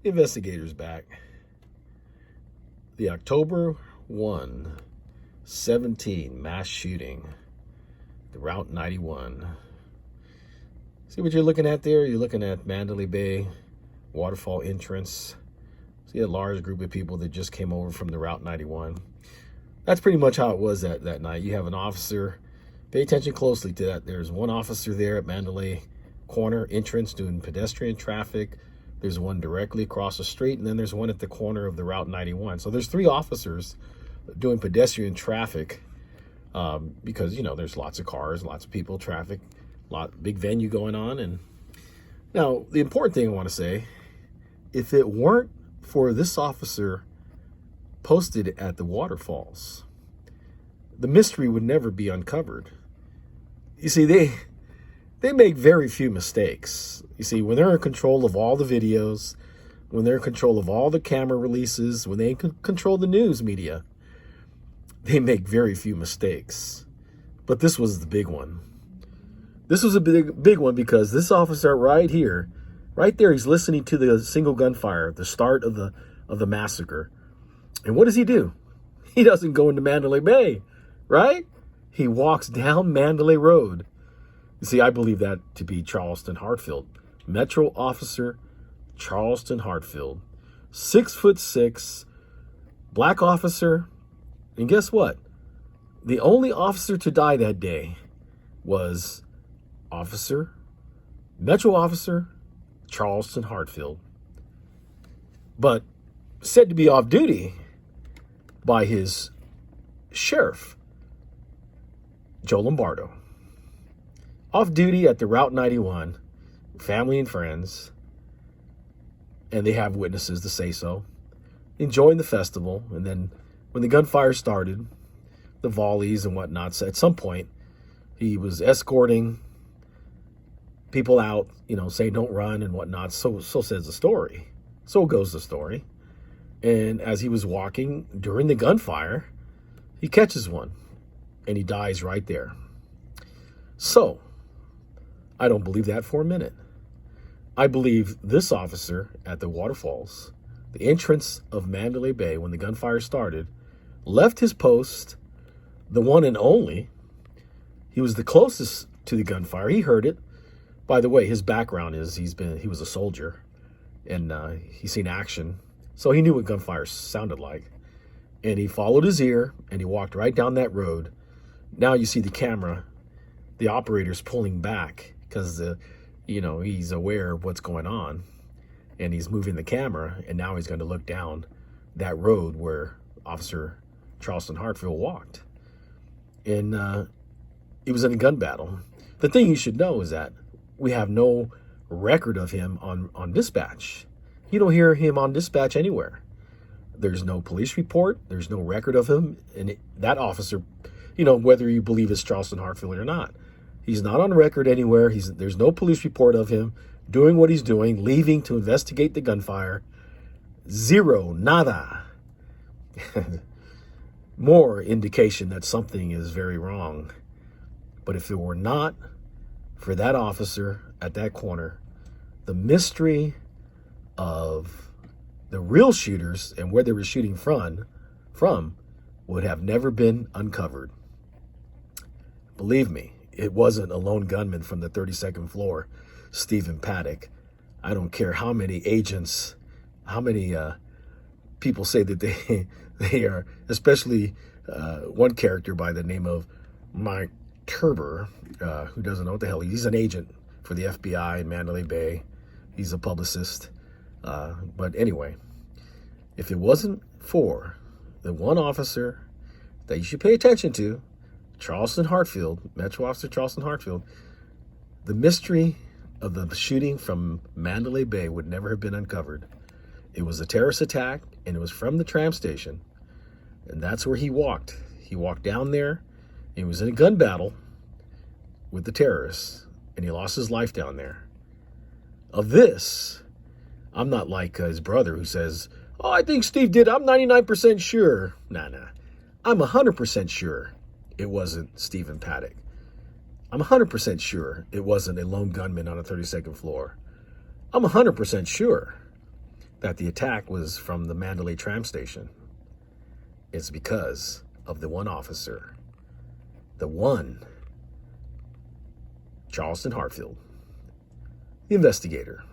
Investigators back. The October 17 mass shooting, the Route 91. See what you're looking at there? You're looking at Mandalay Bay waterfall entrance. See a large group of people that just came over from the Route 91. That's pretty much how it was that night. You have an officer. Pay attention closely to that. There's one officer there at Mandalay corner entrance doing pedestrian traffic. There's one directly across the street, and then there's one at the corner of the Route 91. So there's three officers doing pedestrian traffic because, you know, there's lots of cars, lots of people, traffic, big venue going on. And now the important thing I want to say, if it weren't for this officer posted at the waterfalls, the mystery would never be uncovered. You see, they make very few mistakes. You see, when they're in control of all the videos, when they're in control of all the camera releases, when they control the news media, they make very few mistakes. But this was the big one. This was a big one because this officer right here, right there, he's listening to the single gunfire at the start of the massacre. And what does he do? He doesn't go into Mandalay Bay, right? He walks down Mandalay Road. You see, I believe that to be Charleston Hartfield. Metro Officer Charleston Hartfield. 6'6", black officer. And guess what? The only officer to die that day was Metro Officer Charleston Hartfield. But said to be off duty by his sheriff, Joe Lombardo. Off duty at the Route 91, family and friends, and they have witnesses to say so, enjoying the festival. And then when the gunfire started, the volleys and whatnot, so at some point he was escorting people out, you know, saying don't run and whatnot. So says the story. So goes the story. And as he was walking during the gunfire, he catches one and he dies right there. So I don't believe that for a minute. I believe this officer at the waterfalls, the entrance of Mandalay Bay when the gunfire started, left his post, the one and only. He was the closest to the gunfire. He heard it. By the way, his background is he was a soldier and he's seen action. So he knew what gunfire sounded like. And he followed his ear and he walked right down that road. Now you see the camera, the operator's pulling back because he's aware of what's going on, and he's moving the camera, and now he's going to look down that road where Officer Charleston Hartfield walked. And it was in a gun battle. The thing you should know is that we have no record of him on dispatch. You don't hear him on dispatch anywhere. There's no police report. There's no record of him. And that officer, whether you believe it's Charleston Hartfield or not, he's not on record anywhere. There's no police report of him doing what he's doing, leaving to investigate the gunfire. Zero, nada. More indication that something is very wrong. But if it were not for that officer at that corner, the mystery of the real shooters and where they were shooting from would have never been uncovered. Believe me, it wasn't a lone gunman from the 32nd floor, Stephen Paddock. I don't care how many agents, how many people say that they are, especially one character by the name of Mike Turber, who doesn't know what the hell. He's an agent for the FBI in Mandalay Bay. He's a publicist. But anyway, if it wasn't for the one officer that you should pay attention to, Charleston Hartfield, Metro Officer Charleston Hartfield, the mystery of the shooting from Mandalay Bay would never have been uncovered. It was a terrorist attack, and it was from the tram station, and that's where he walked. He walked down there, and he was in a gun battle with the terrorists, and he lost his life down there. Of this, I'm not like his brother who says, "Oh, I think Steve did. I'm 99% sure." Nah. I'm 100% sure it wasn't Stephen Paddock. I'm 100% sure it wasn't a lone gunman on a 32nd floor. I'm 100% sure that the attack was from the Mandalay tram station, it's because of the one officer, the one Charleston Hartfield, the investigator,